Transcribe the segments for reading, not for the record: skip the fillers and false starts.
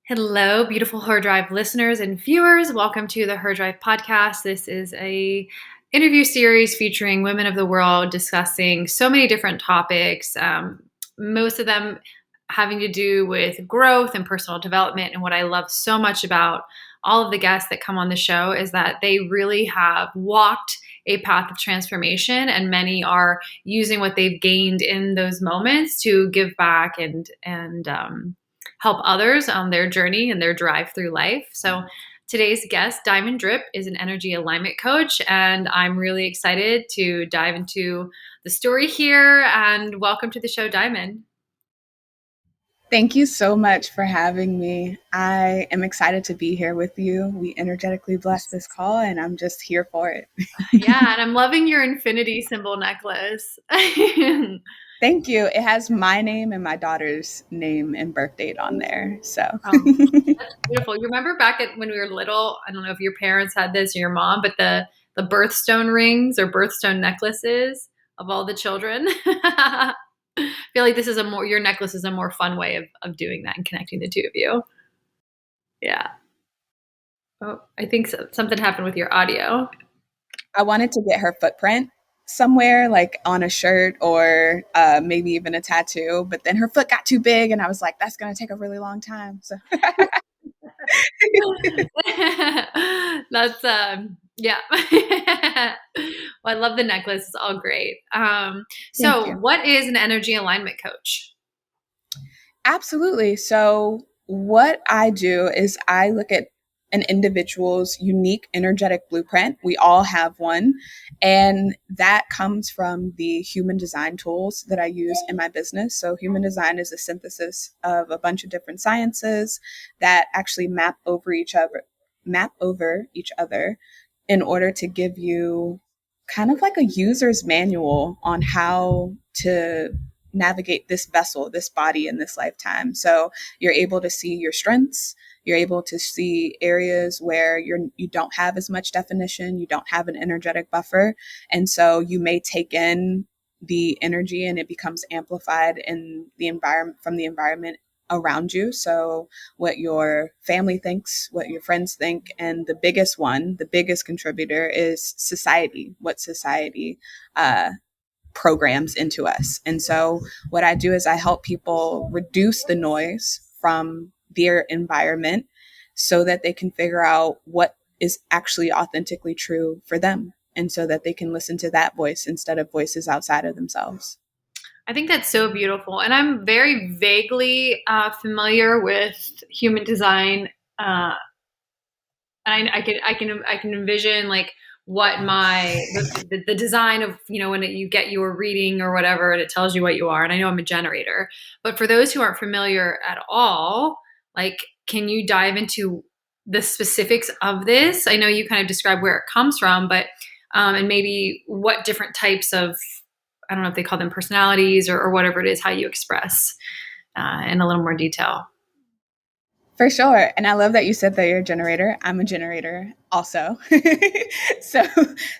Hello, beautiful Her Drive listeners and viewers. Welcome to the Her Drive podcast. This is a interview series featuring women of the world discussing so many different topics, most of them having to do with growth and personal development. And what I love so much about all of the guests that come on the show is that they really have walked a path of transformation, and many are using what they've gained in those moments to give back and help others on their journey and their drive through life. So today's guest, Diamond Drip, is an energy alignment coach, and I'm really excited to dive into the story here. And welcome to the show, Diamond. Thank you so much for having me. I am excited to be here with you. We energetically blessed this call, and I'm just here for it. Yeah, and I'm loving your infinity symbol necklace. Thank you. It has my name and my daughter's name and birth date on there. So That's beautiful. You remember back when we were little, I don't know if your parents had this or your mom, but the birthstone rings or birthstone necklaces of all the children. I feel like your necklace is a more fun way of doing that and connecting the two of you. Yeah. Oh, I think something happened with your audio. I wanted to get her footprint somewhere, like on a shirt or maybe even a tattoo, but then her foot got too big, and I was like, that's going to take a really long time. So That's yeah. Well, I love the necklace. It's all great. thank So you. what is an energy alignment coach? Absolutely. So, what I do is I look at an individual's unique energetic blueprint. We all have one. And that comes from the human design tools that I use in my business. So, human design is a synthesis of a bunch of different sciences that actually map over each other in order to give you kind of like a user's manual on how to navigate this vessel, this body in this lifetime. So you're able to see your strengths. You're able to see areas where you don't have as much definition. You don't have an energetic buffer. And so you may take in the energy and it becomes amplified in the environment from the environment around you. So what your family thinks, what your friends think, and the biggest contributor is society, what society programs into us. And so what I do is I help people reduce the noise from their environment so that they can figure out what is actually authentically true for them. And so that they can listen to that voice instead of voices outside of themselves. I think that's so beautiful, and I'm very vaguely familiar with human design. And I can envision like what the design of, when you get your reading or whatever and it tells you what you are. And I know I'm a generator, but for those who aren't familiar at all, like, can you dive into the specifics of this? I know you kind of described where it comes from, but and maybe what different types of, I don't know if they call them personalities or whatever it is, how you express in a little more detail. For sure. And I love that you said that you're a generator. I'm a generator also. so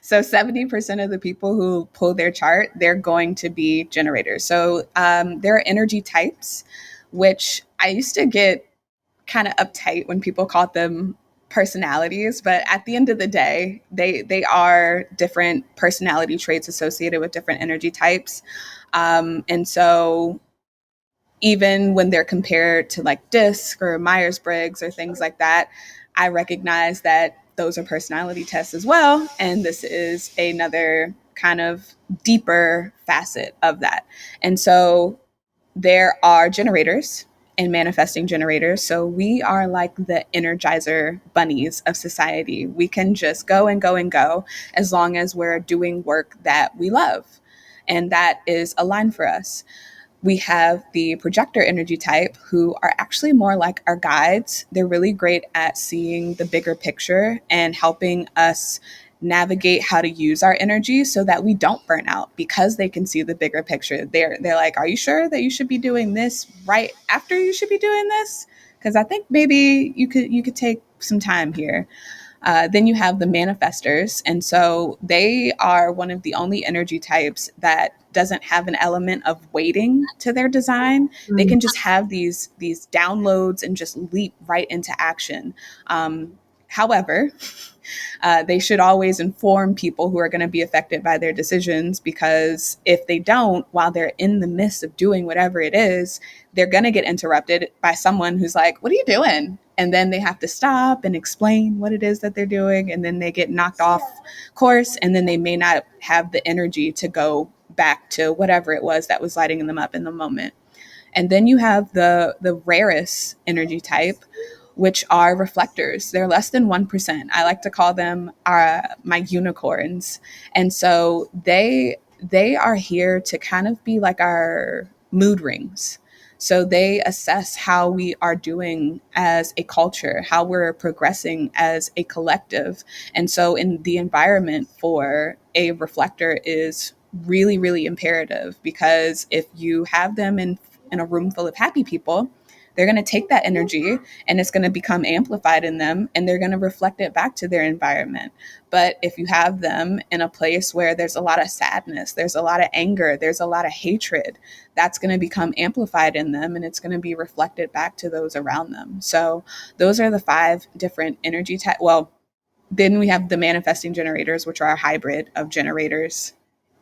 so 70% of the people who pull their chart, they're going to be generators. So there are energy types, which I used to get kind of uptight when people called them personalities, but at the end of the day, they are different personality traits associated with different energy types. And so even when they're compared to like DISC or Myers-Briggs or things like that, I recognize that those are personality tests as well. And this is another kind of deeper facet of that. And so there are generators and manifesting generators. So we are like the energizer bunnies of society. We can just go and go and go as long as we're doing work that we love. And that is aligned for us. We have the projector energy type who are actually more like our guides. They're really great at seeing the bigger picture and helping us navigate how to use our energy so that we don't burn out because they can see the bigger picture. They're like, are you sure that you should be doing this right after you should be doing this? Because I think maybe you could take some time here. Then you have the manifestors. And so they are one of the only energy types that doesn't have an element of waiting to their design. They Mm. can just have these downloads and just leap right into action. However, they should always inform people who are going to be affected by their decisions, because if they don't, while they're in the midst of doing whatever it is, they're going to get interrupted by someone who's like, "What are you doing?" And then they have to stop and explain what it is that they're doing. And then they get knocked off course. And then they may not have the energy to go back to whatever it was that was lighting them up in the moment. And then you have the rarest energy type, which are reflectors. They're less than 1%. I like to call them my unicorns. And so they are here to kind of be like our mood rings. So they assess how we are doing as a culture, how we're progressing as a collective. And so in the environment for a reflector is really, really imperative, because if you have them in a room full of happy people, they're going to take that energy and it's going to become amplified in them, and they're going to reflect it back to their environment. But if you have them in a place where there's a lot of sadness, there's a lot of anger, there's a lot of hatred, that's going to become amplified in them, and it's going to be reflected back to those around them. So those are the 5 different energy types. Well, then we have the manifesting generators, which are a hybrid of generators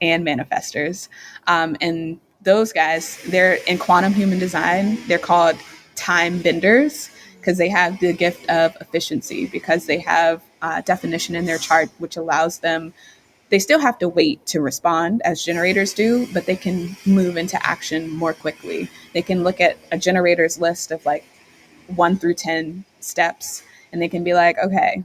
and manifestors. And those guys, they're in quantum human design, they're called time benders, because they have the gift of efficiency, because they have definition in their chart, which allows them, they still have to wait to respond as generators do, but they can move into action more quickly. They can look at a generator's list of like 1 through 10 steps, and they can be like, okay,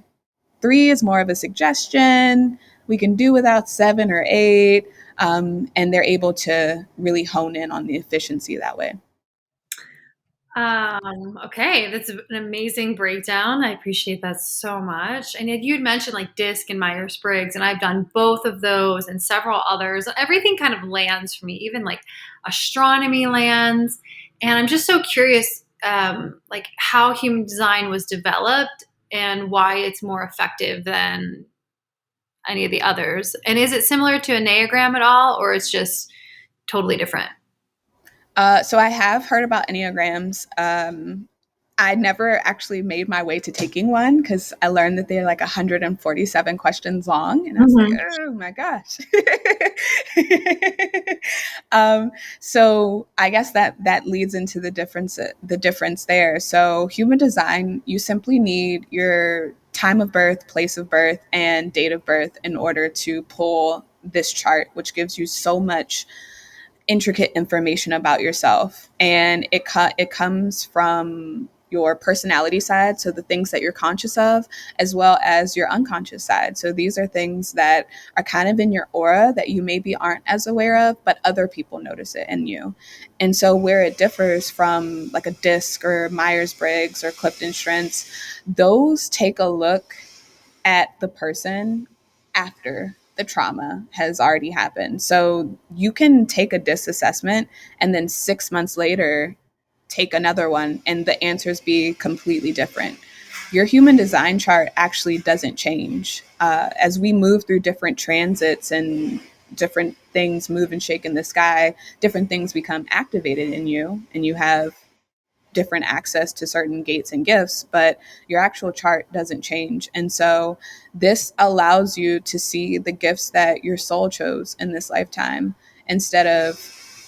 3 is more of a suggestion. We can do without 7 or 8. And they're able to really hone in on the efficiency that way. Okay, that's an amazing breakdown. I appreciate that so much. And you had mentioned like DISC and Myers Briggs, and I've done both of those and several others. Everything kind of lands for me, even like astronomy lands. And I'm just so curious, like how human design was developed and why it's more effective than any of the others. And is it similar to Enneagram at all, or it's just totally different? So I have heard about Enneagrams. I never actually made my way to taking one, because I learned that they're like 147 questions long, and I was like, Mhm. oh my gosh. um, so I guess that leads into the difference there. So human design, you simply need your time of birth, place of birth, and date of birth in order to pull this chart, which gives you so much intricate information about yourself. And it comes from your personality side, so the things that you're conscious of, as well as your unconscious side. So these are things that are kind of in your aura that you maybe aren't as aware of, but other people notice it in you. And so where it differs from like a DISC or Myers-Briggs or Clifton Strengths, those take a look at the person after the trauma has already happened. So you can take a DISC assessment and then 6 months later take another one and the answers be completely different. Your human design chart actually doesn't change. As we move through different transits and different things move and shake in the sky, different things become activated in you, and you have different access to certain gates and gifts, but your actual chart doesn't change. And so this allows you to see the gifts that your soul chose in this lifetime, instead of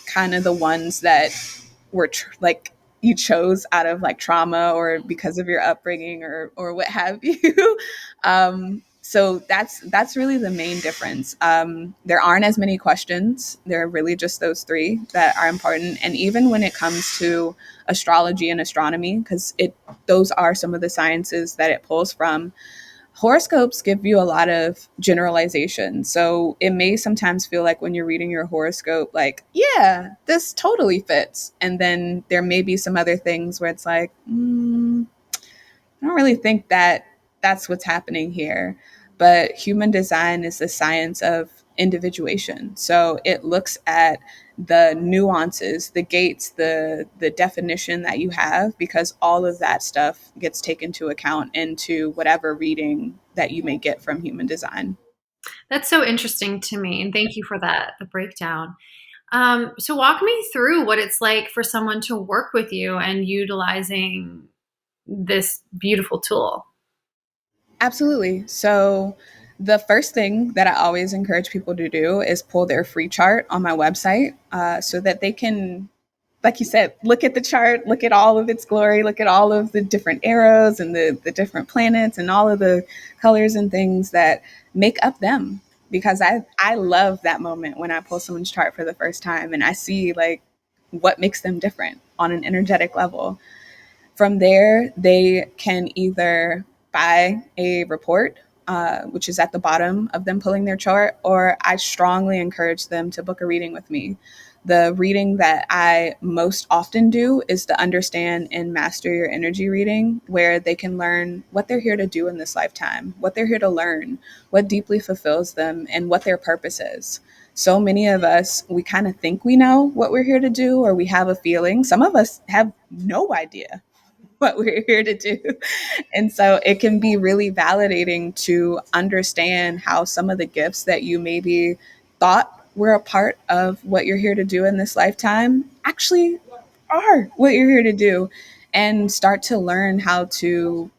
kind of the ones that were like you chose out of like trauma or because of your upbringing or what have you. So that's really the main difference. There aren't as many questions. There are really just those 3 that are important. And even when it comes to astrology and astronomy, because it those are some of the sciences that it pulls from, horoscopes give you a lot of generalization. So it may sometimes feel like when you're reading your horoscope, like, yeah, this totally fits. And then there may be some other things where it's like, I don't really think that that's what's happening here. But human design is the science of individuation. So it looks at the nuances, the gates, the definition that you have, because all of that stuff gets taken into account into whatever reading that you may get from human design. That's so interesting to me, and thank you for that, the breakdown. So walk me through what it's like for someone to work with you and utilizing this beautiful tool. Absolutely. So, the first thing that I always encourage people to do is pull their free chart on my website so that they can, like you said, look at the chart, look at all of its glory, look at all of the different arrows and the different planets and all of the colors and things that make up them. Because I love that moment when I pull someone's chart for the first time and I see like what makes them different on an energetic level. From there, they can either buy a report, which is at the bottom of them pulling their chart, or I strongly encourage them to book a reading with me. The reading that I most often do is the Understand and Master Your Energy reading, where they can learn what they're here to do in this lifetime, what they're here to learn, what deeply fulfills them, and what their purpose is. So many of us, we kind of think we know what we're here to do, or we have a feeling. Some of us have no idea what we're here to do. And so it can be really validating to understand how some of the gifts that you maybe thought were a part of what you're here to do in this lifetime actually are what you're here to do, and start to learn how to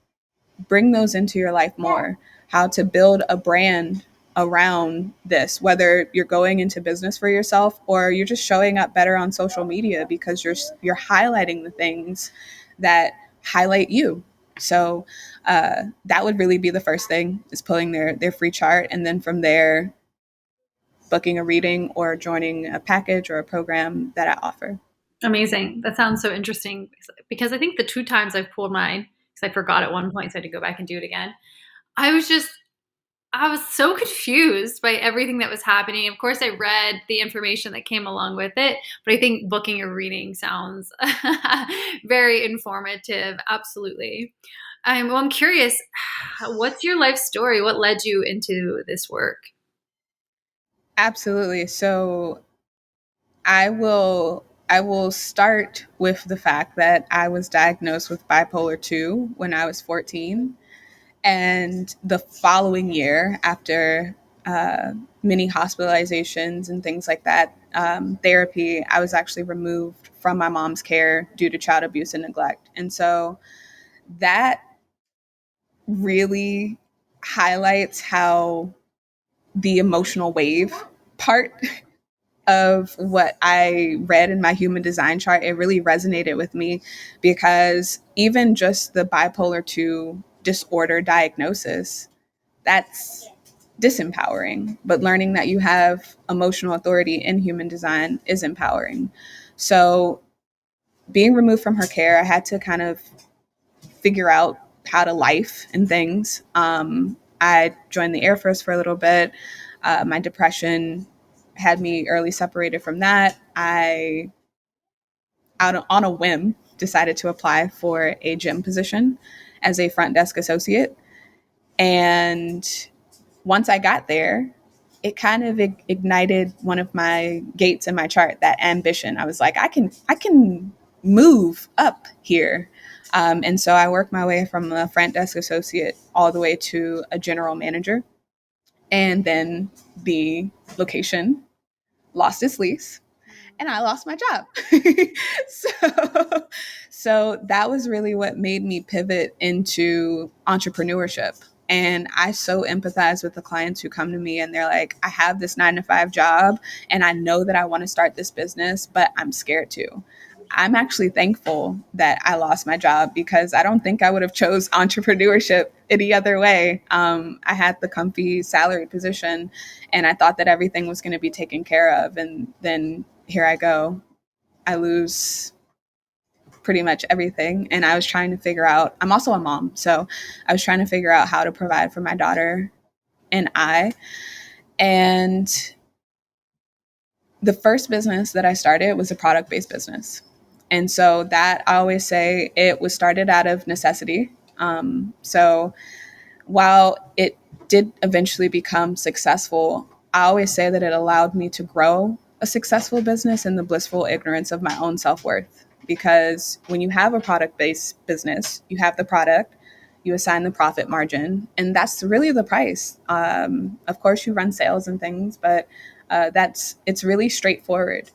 bring those into your life more, how to build a brand around this, whether you're going into business for yourself or you're just showing up better on social media because you're highlighting the things that highlight you. So that would really be the first thing, is pulling their free chart, and then from there booking a reading or joining a package or a program that I offer. Amazing. That sounds so interesting because I think the two times I've pulled mine, because I forgot at one point, so I had to go back and do it again. I was just, I was so confused by everything that was happening. Of course, I read the information that came along with it, but I think booking a reading sounds very informative. Absolutely. Well, I'm curious, what's your life story? What led you into this work? Absolutely. So I will start with the fact that I was diagnosed with bipolar 2 when I was 14. And the following year, after many hospitalizations and things like that, therapy, I was actually removed from my mom's care due to child abuse and neglect. And so that really highlights how the emotional wave part of what I read in my human design chart, it really resonated with me, because even just the bipolar 2 disorder diagnosis, that's disempowering. But learning that you have emotional authority in human design is empowering. So, being removed from her care, I had to kind of figure out how to life and things. I joined the Air Force for a little bit. My depression had me early separated from that. I, on a whim, decided to apply for a gym position as a front desk associate. And once I got there, it kind of ignited one of my gates in my chart, that ambition. I was like, I can move up here. And so I worked my way from a front desk associate all the way to a general manager. And then the location lost its lease and I lost my job. so, so that was really what made me pivot into entrepreneurship. And I so empathize with the clients who come to me and they're like, I have this 9 to 5 job and I know that I want to start this business, but I'm scared to. I'm actually thankful that I lost my job, because I don't think I would have chose entrepreneurship any other way. I had the comfy salary position and I thought that everything was going to be taken care of. And then here I go. I lose pretty much everything. And I was trying to figure out, I'm also a mom. So I was trying to figure out how to provide for my daughter and I. And the first business that I started was a product based business. And so that, I always say, it was started out of necessity. So while it did eventually become successful, I always say that it allowed me to grow a successful business in the blissful ignorance of my own self worth. Because when you have a product based business, you have the product, you assign the profit margin, and that's really the price. Of course, you run sales and things, but It's really straightforward.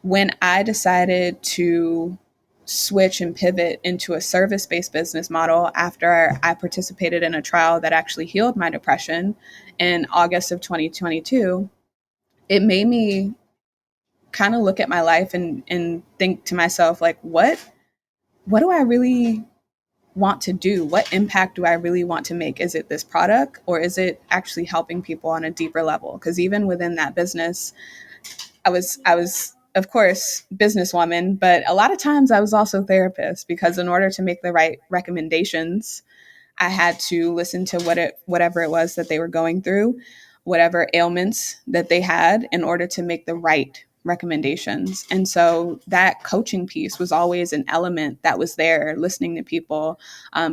When I decided to switch and pivot into a service-based business model after I participated in a trial that actually healed my depression in August of 2022, it made me kind of look at my life and think to myself, like, what do I really want to do? What impact do I really want to make? Is it this product, or is it actually helping people on a deeper level? Because even within that business, I was of course businesswoman, but a lot of times I was also therapist, because in order to make the right recommendations, I had to listen to whatever it was that they were going through, whatever ailments that they had, in order to make the right recommendations. And so that coaching piece was always an element that was there, listening to people,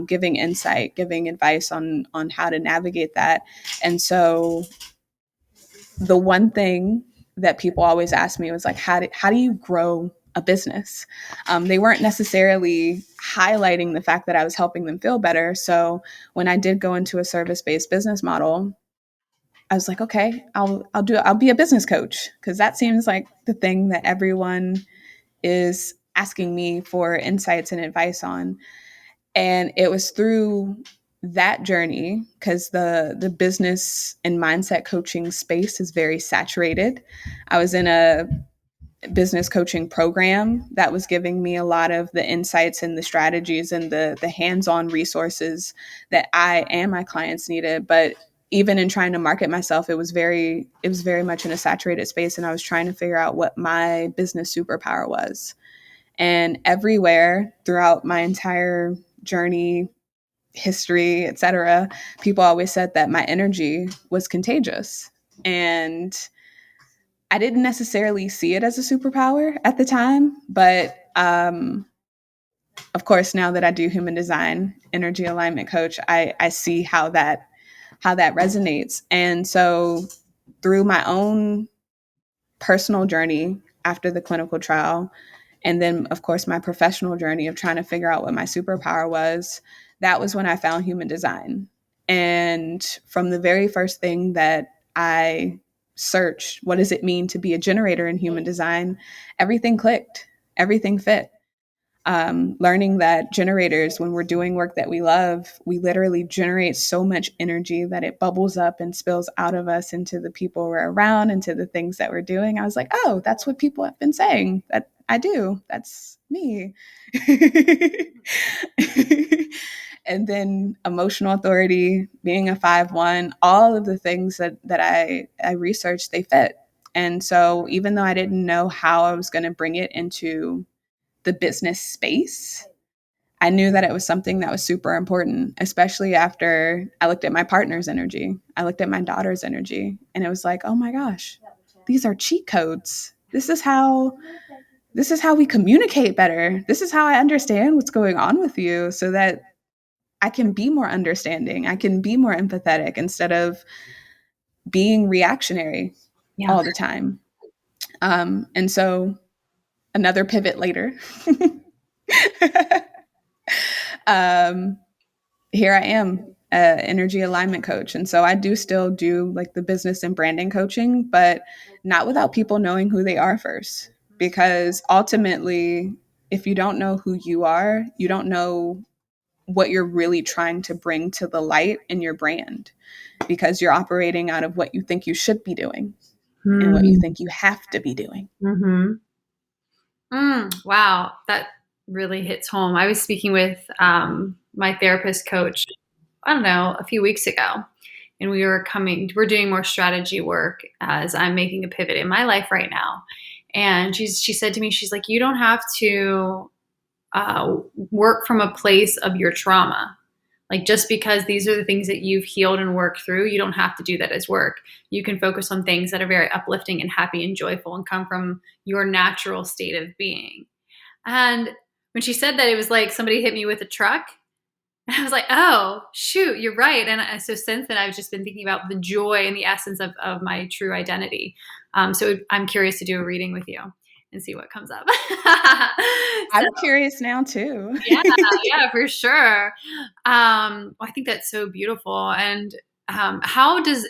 giving insight, giving advice on how to navigate that. And so the one thing that people always ask me was like, how do you grow a business? They weren't necessarily highlighting the fact that I was helping them feel better. So when I did go into a service-based business model, I was like, okay, I'll be a business coach, because that seems like the thing that everyone is asking me for insights and advice on. And it was through that journey, because the business and mindset coaching space is very saturated. I was in a business coaching program that was giving me a lot of the insights and the strategies and the hands-on resources that I and my clients needed. But even in trying to market myself, it was very much in a saturated space, and I was trying to figure out what my business superpower was. And everywhere throughout my entire journey, history, etc., people always said that my energy was contagious. And I didn't necessarily see it as a superpower at the time, but of course, now that I do human design, energy alignment coach, I see how that resonates. And so through my own personal journey after the clinical trial, and then of course my professional journey of trying to figure out what my superpower was, that was when I found human design. And from the very first thing that I searched, what does it mean to be a generator in human design, everything clicked, everything fit. Learning that generators, when we're doing work that we love, we literally generate so much energy that it bubbles up and spills out of us into the people we're around, into the things that we're doing. I was like, oh, that's what people have been saying that I do. That's me. And then emotional authority, being a 5/1, all of the things that I researched, they fit. And so even though I didn't know how I was going to bring it into the business space, I knew that it was something that was super important, especially after I looked at my partner's energy. I looked at my daughter's energy, and it was like, oh my gosh, these are cheat codes. This is how we communicate better. This is how I understand what's going on with you, so that I can be more understanding. I can be more empathetic instead of being reactionary Yeah. all the time. And so another pivot later. um, Here I am, energy alignment coach. And so I do still do like the business and branding coaching, but not without people knowing who they are first. Because ultimately, if you don't know who you are, you don't know what you're really trying to bring to the light in your brand, because you're operating out of what you think you should be doing and what you think you have to be doing. Mm-hmm. Wow, that really hits home. I was speaking with my therapist coach, I don't know, a few weeks ago, and we're doing more strategy work as I'm making a pivot in my life right now. And she said to me, she's like, you don't have to work from a place of your trauma. Like, just because these are the things that you've healed and worked through, you don't have to do that as work. You can focus on things that are very uplifting and happy and joyful and come from your natural state of being. And when she said that, it was like somebody hit me with a truck. And I was like, oh, shoot, you're right. And so since then, I've just been thinking about the joy and the essence of my true identity. So I'm curious to do a reading with you and see what comes up. So, I'm curious now too. yeah, yeah, for sure. I think that's so beautiful. And how does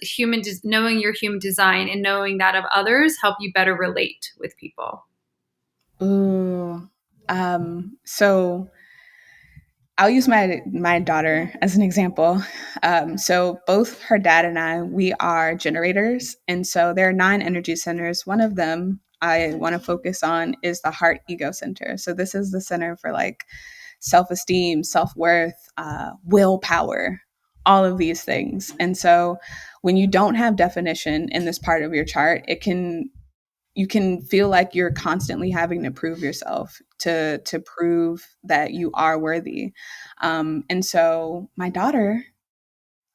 knowing your human design and knowing that of others help you better relate with people? Ooh. So I'll use my daughter as an example. So both her dad and I, we are generators, and so there are 9 energy centers. One of them I want to focus on is the heart ego center. So this is the center for like self-esteem, self-worth, willpower, all of these things. And so when you don't have definition in this part of your chart, you can feel like you're constantly having to prove yourself to prove that you are worthy. And so my daughter,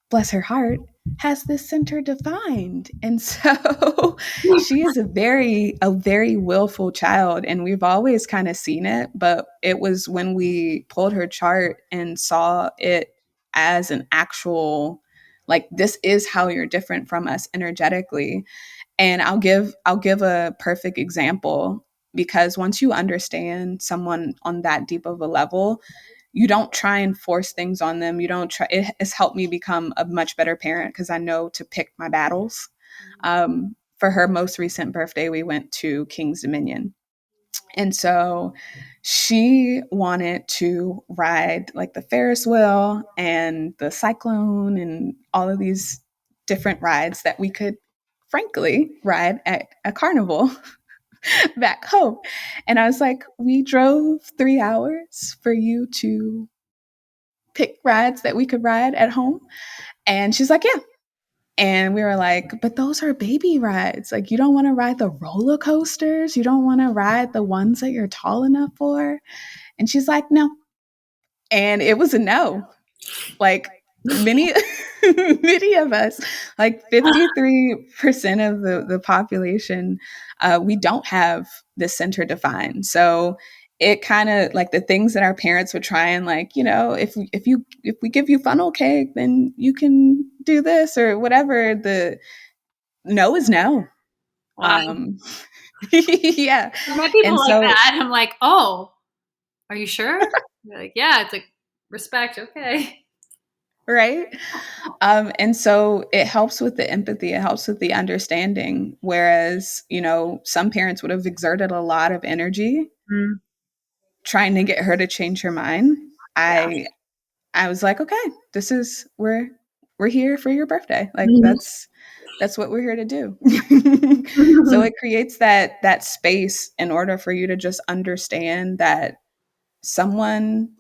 bless her heart, has this center defined. And so she is a very willful child, and we've always kind of seen it, but it was when we pulled her chart and saw it as an actual, like, this is how you're different from us energetically. And I'll give a perfect example, because once you understand someone on that deep of a level, you don't try and force things on them. You don't try. It has helped me become a much better parent because I know to pick my battles. For her most recent birthday, we went to King's Dominion. And so she wanted to ride like the Ferris wheel and the cyclone and all of these different rides that we could frankly ride at a carnival back home. And I was like, we drove 3 hours for you to pick rides that we could ride at home. And she's like, yeah. And we were like, but those are baby rides. Like, you don't want to ride the roller coasters. You don't want to ride the ones that you're tall enough for. And she's like, no. And it was a no. Like, many many of us, like 53% of the population, we don't have this center defined. So it kind of like the things that our parents would try and, like, if we give you funnel cake, then you can do this or whatever. The no is no. Wow. um yeah. I met people And like so, that. I'm like, oh, are you sure? They're like, yeah. It's like respect. Okay. right. And so it helps with the empathy, it helps with the understanding. Whereas, some parents would have exerted a lot of energy Mm, trying to get her to change her mind. yeah. I was like, okay, this is we're here for your birthday. Like, Mhm. that's what we're here to do. So it creates that space in order for you to just understand that someone,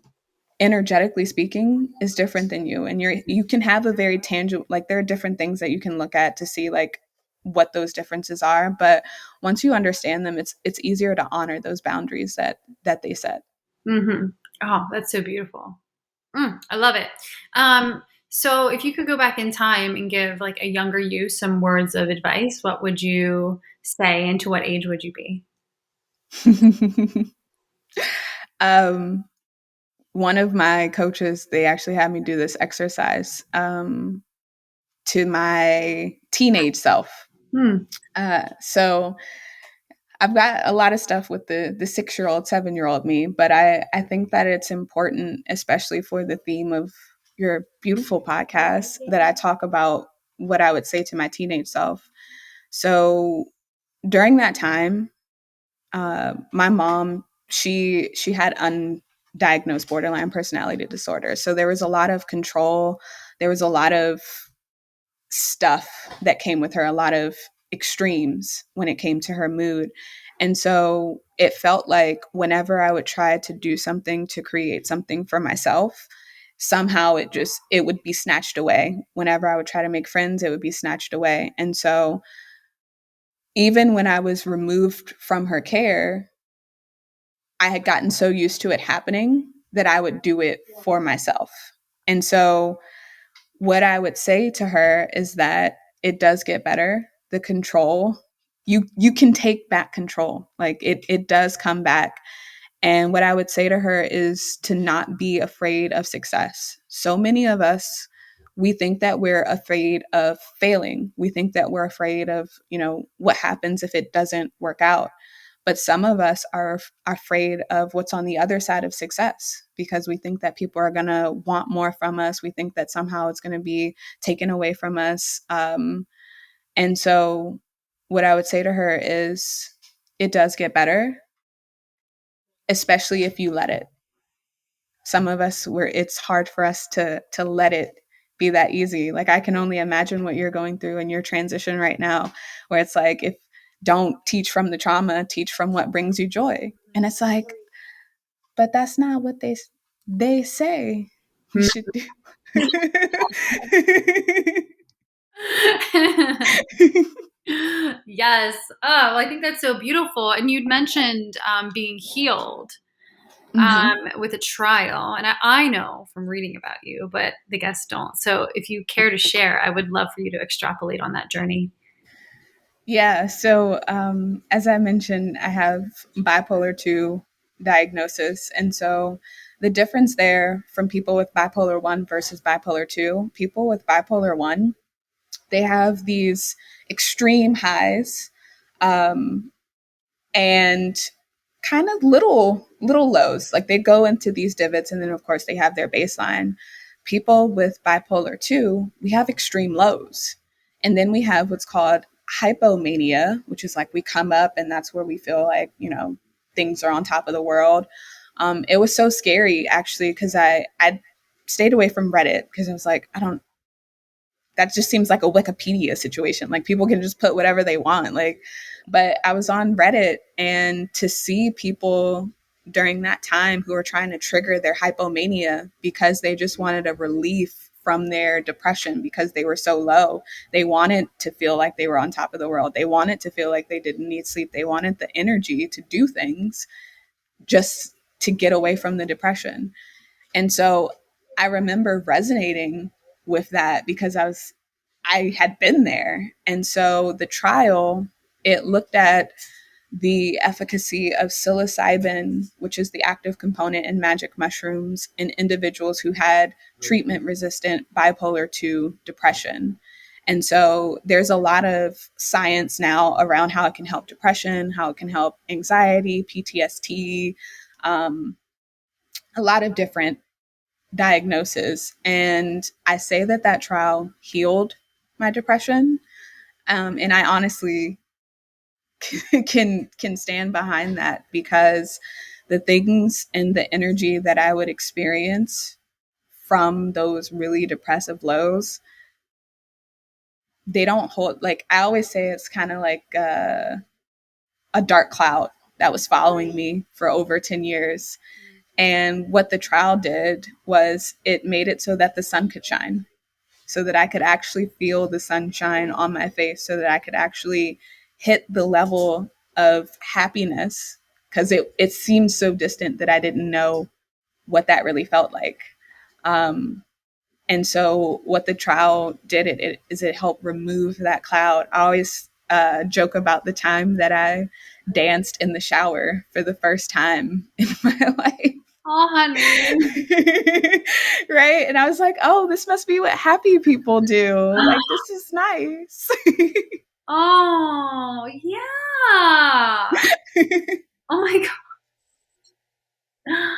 energetically speaking, is different than you, and you can have a very tangible, like, there are different things that you can look at to see like what those differences are, but once you understand them, it's easier to honor those boundaries that they set. Mhm. Oh, that's so beautiful. I love it. So if you could go back in time and give like a younger you some words of advice, what would you say and to what age would you be? um One of my coaches, they actually had me do this exercise, to my teenage self. Hmm. So I've got a lot of stuff with the 6-year-old, 7-year-old me, but I think that it's important, especially for the theme of your beautiful podcast, that I talk about what I would say to my teenage self. So during that time, my mom, she had undiagnosed borderline personality disorder. So there was a lot of control. There was a lot of stuff that came with her, a lot of extremes when it came to her mood. And so it felt like whenever I would try to do something to create something for myself, somehow it would be snatched away. Whenever I would try to make friends, it would be snatched away. And so even when I was removed from her care, I had gotten so used to it happening that I would do it for myself. And so what I would say to her is that it does get better. The control, you can take back control. Like, it does come back. And what I would say to her is to not be afraid of success. So many of us, we think that we're afraid of failing. We think that we're afraid of, what happens if it doesn't work out. But some of us are afraid of what's on the other side of success because we think that people are going to want more from us. We think that somehow it's going to be taken away from us. And so, what I would say to her is, it does get better, especially if you let it. Some of us, where it's hard for us to let it be that easy. Like, I can only imagine what you're going through in your transition right now, where it's like, if don't teach from the trauma, teach from what brings you joy. And it's like, but that's not what they say we should do. Yes. Oh, well, I think that's so beautiful. And you'd mentioned being healed Mm-hmm. with a trial. And I know from reading about you, but the guests don't. So if you care to share, I would love for you to extrapolate on that journey. Yeah. So, as I mentioned, I have bipolar 2 diagnosis. And so, the difference there from people with bipolar 1 versus bipolar 2, people with bipolar 1, they have these extreme highs, um, and kind of little lows. Like, they go into these divots, and then of course they have their baseline. People with bipolar 2, we have extreme lows, and then we have what's called hypomania, which is like we come up and that's where we feel like, things are on top of the world. It was so scary actually, because I stayed away from Reddit because I was like, I don't that just seems like a Wikipedia situation. Like, people can just put whatever they want. Like, but I was on Reddit, and to see people during that time who were trying to trigger their hypomania because they just wanted a relief from their depression because they were so low. They wanted to feel like they were on top of the world. They wanted to feel like they didn't need sleep. They wanted the energy to do things just to get away from the depression. And so I remember resonating with that because I had been there. And so the trial, it looked at the efficacy of psilocybin, which is the active component in magic mushrooms, in individuals who had treatment resistant bipolar 2 depression. And so there's a lot of science now around how it can help depression, how it can help anxiety, PTSD, um, a lot of different diagnosis. And I say that that trial healed my depression. And I honestly can stand behind that because the things and the energy that I would experience from those really depressive lows, they don't hold. Like, I always say, it's kind of like a dark cloud that was following me for over 10 years. And what the trial did was it made it so that the sun could shine, so that I could actually feel the sunshine on my face, so that I could actually hit the level of happiness, because it seemed so distant that I didn't know what that really felt like. Um, and so what the trial did it helped remove that cloud. I always joke about the time that I danced in the shower for the first time in my life. Oh, honey. Right? And I was like, oh, this must be what happy people do. Like, this is nice. Oh, yeah. Oh my God.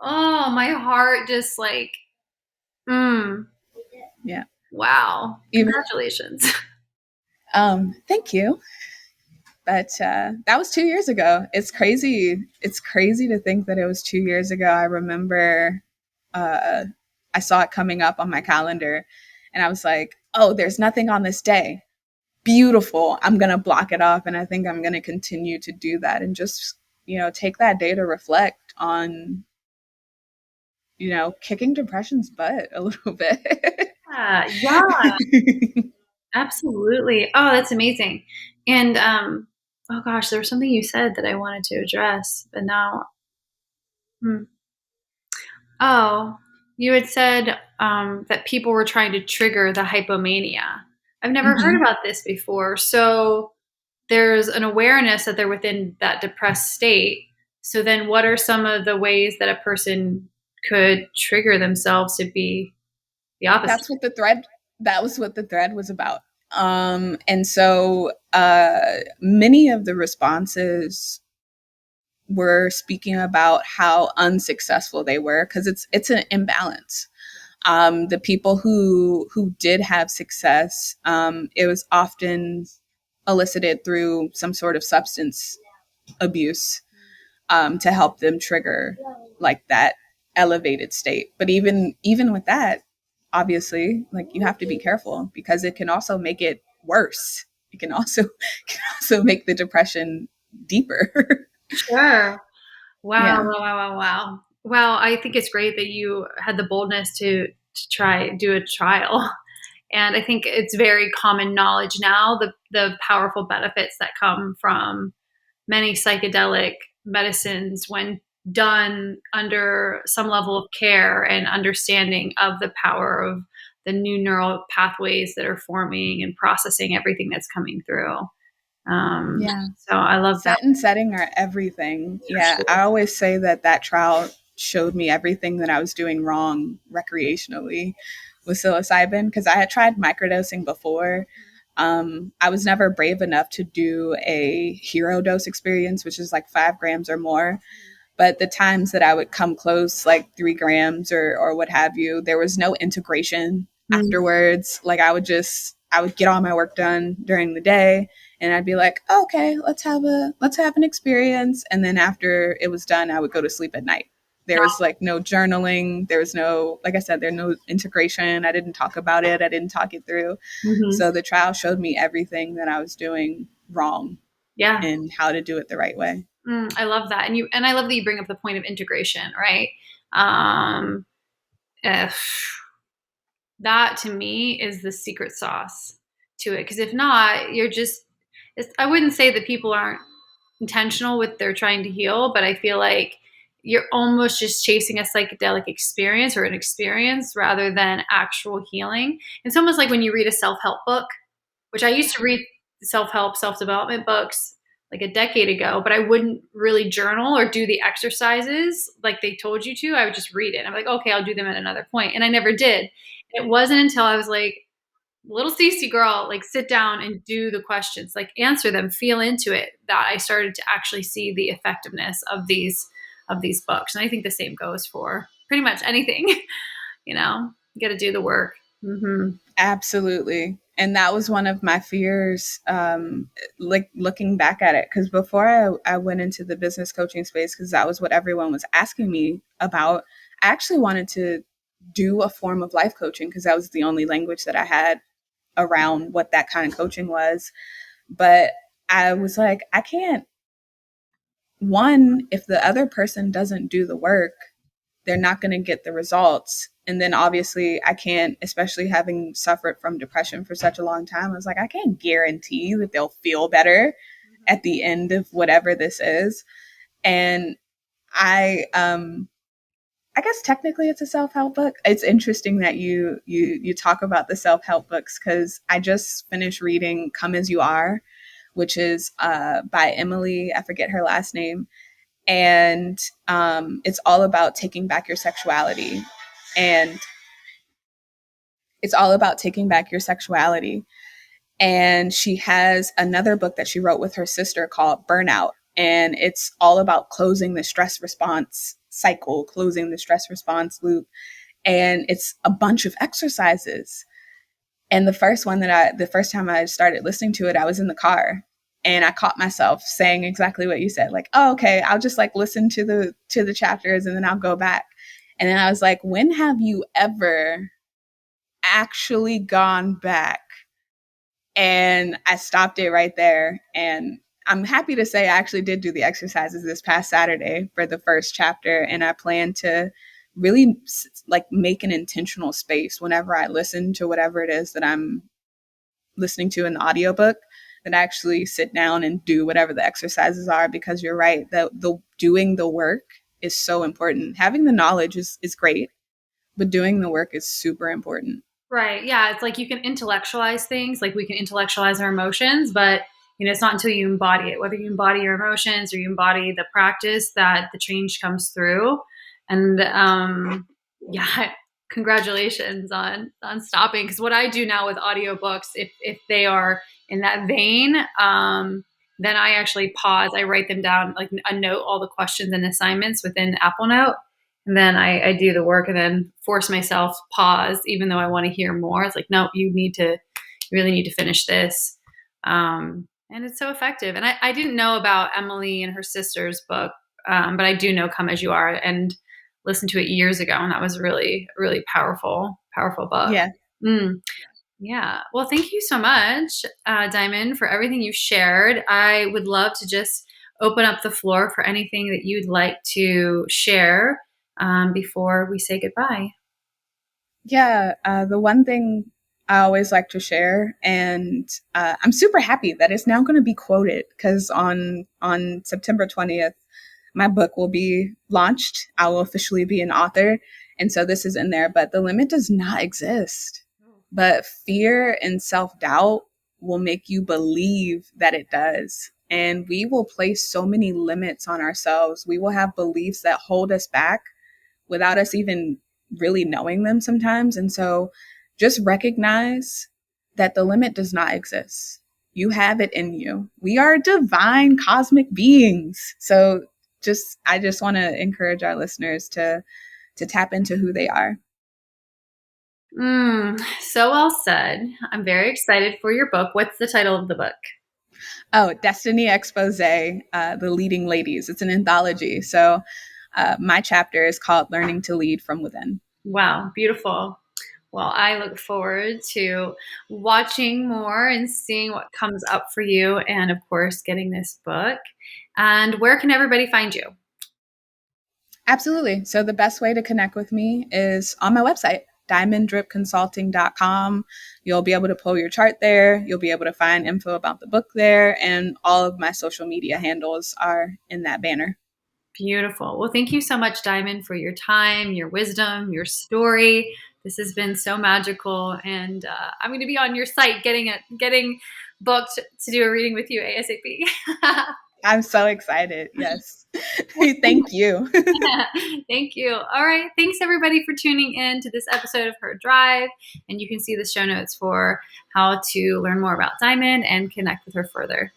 Oh, my heart just like, mm, Yeah. wow. Even Congratulations. thank you. But that was 2 years ago. It's crazy. It's crazy to think that it was 2 years ago. I remember uh, I saw it coming up on my calendar, and I was like, oh, there's nothing on this day. Beautiful. I'm going to block it off. And I think I'm going to continue to do that and just, take that day to reflect on, kicking depression's butt a little bit. Yeah, absolutely. Oh, that's amazing. And oh gosh, there was something you said that I wanted to address, but now hmm. Oh, you had said that people were trying to trigger the hypomania. I've never heard Hmm. about this before. So there's an awareness that they're within that depressed state. So then what are some of the ways that a person could trigger themselves to be the opposite? That's what the thread, that was what the thread was about. And so Many of the responses were speaking about how unsuccessful they were because it's an imbalance. The people who did have success, it was often elicited through some sort of substance abuse to help them trigger like that elevated state. But even with that, obviously, like you have to be careful because it can also make it worse. It can also can also make the depression deeper. Sure. Wow, Yeah. wow, wow, wow, wow. Well, I think it's great that you had the boldness to try do a trial. And I think it's very common knowledge now the powerful benefits that come from many psychedelic medicines when done under some level of care and understanding of the power of the new neural pathways that are forming and processing everything that's coming through. Yeah. So I love that Set and setting are everything. for Yeah. I sure. always say that that trial showed me everything that I was doing wrong recreationally with psilocybin because I had tried microdosing before. I was never brave enough to do a hero dose experience, which is like 5 grams or more. But the times that I would come close, like 3 grams or what have you, there was no integration Mm, afterwards. Like I would get all my work done during the day and I'd be like, oh, okay, let's have an experience. And then after it was done, I would go to sleep at night. There was like no journaling. There was no, like I said, there's no integration. I didn't talk about it. I didn't talk it through. mhm. So the trial showed me everything that I was doing wrong Yeah. and how to do it the right way. I love that. And I love that you bring up the point of integration, right? Um, if that to me is the secret sauce to it. Because if not, I wouldn't say that people aren't intentional with their trying to heal, but I feel like you're almost just chasing a psychedelic experience or an experience rather than actual healing. It's almost like when you read a self help book, which I used to read self help, self development books like a decade ago, but I wouldn't really journal or do the exercises like they told you to. I would just read it. I'm like, okay, I'll do them at another point. And I never did. It wasn't until I was like, little Cece girl, like sit down and do the questions, like answer them, feel into it, that I started to actually see the effectiveness of these books. And I think the same goes for pretty much anything, you got to do the work. Hmm. Absolutely. And that was one of my fears, like looking back at it. Because before I went into the business coaching space, because that was what everyone was asking me about, I actually wanted to do a form of life coaching because that was the only language that I had around what that kind of coaching was. But I was like, I can't, one, if the other person doesn't do the work, they're not going to get the results. And then obviously, I can't, especially having suffered from depression for such a long time, I was like, I can't guarantee that they'll feel better at the end of whatever this is. And I guess technically it's a self-help book. It's interesting that you talk about the self-help books because I just finished reading Come As You Are, which is by Emily, I forget her last name, and it's all about taking back your sexuality. And it's all about taking back your sexuality. And she has another book that she wrote with her sister called Burnout. And it's all about closing the stress response cycle, closing the stress response loop. And it's a bunch of exercises. And the first time I started listening to it, I was in the car and I caught myself saying exactly what you said. Like, oh, okay, I'll just like listen to the chapters and then I'll go back. And then I was like, when have you ever actually gone back? And I stopped it right there. And I'm happy to say I actually did do the exercises this past Saturday for the first chapter. And I plan to really like make an intentional space whenever I listen to whatever it is that I'm listening to in the audiobook, that I actually sit down and do whatever the exercises are, because you're right, the doing the work is so important. Having the knowledge is great, but doing the work is super important. Right. Yeah. It's like you can intellectualize things, like we can intellectualize our emotions, but it's not until you embody it, whether you embody your emotions or you embody the practice, that the change comes through. And yeah, Congratulations on stopping, because what I do now with audiobooks, if they are in that vein, then I actually pause. I write them down, like a note, all the questions and assignments within Apple Note, and then I do the work and then force myself pause, even though I want to hear more. It's like, no, you really need to finish this. And it's so effective. And I didn't know about Emily and her sister's book, but I do know Come As You Are, and listened to it years ago, and that was really, really powerful book. Yeah. Mm, yeah. Well, thank you so much, Diamond, for everything you shared. I would love to just open up the floor for anything that you'd like to share before we say goodbye. Yeah, the one thing I always like to share, and I'm super happy that it's now going to be quoted because on September 20th, my book will be launched. I will officially be an author, and so this is in there. But the limit does not exist. But fear and self doubt will make you believe that it does. And we will place so many limits on ourselves. We will have beliefs that hold us back without us even really knowing them sometimes. And so just recognize that the limit does not exist. You have it in you. We are divine cosmic beings. So I just want to encourage our listeners to tap into who they are. So well said. I'm very excited for your book. What's the title of the book? Oh, Destiny Expose, The Leading Ladies. It's an anthology. So my chapter is called Learning to Lead from Within. Wow, beautiful. Well, I look forward to watching more and seeing what comes up for you, and of course, getting this book. And where can everybody find you? Absolutely. So the best way to connect with me is on my website, diamonddripconsulting.com. You'll be able to pull your chart there. You'll be able to find info about the book there, and all of my social media handles are in that banner. Beautiful. Well, thank you so much, Diamond, for your time, your wisdom, your story. This has been so magical, and I'm going to be on your site getting booked to do a reading with you ASAP. I'm so excited. Yes. Thank you. Thank you. All right. Thanks everybody for tuning in to this episode of Her Drive. And you can see the show notes for how to learn more about Diamond and connect with her further.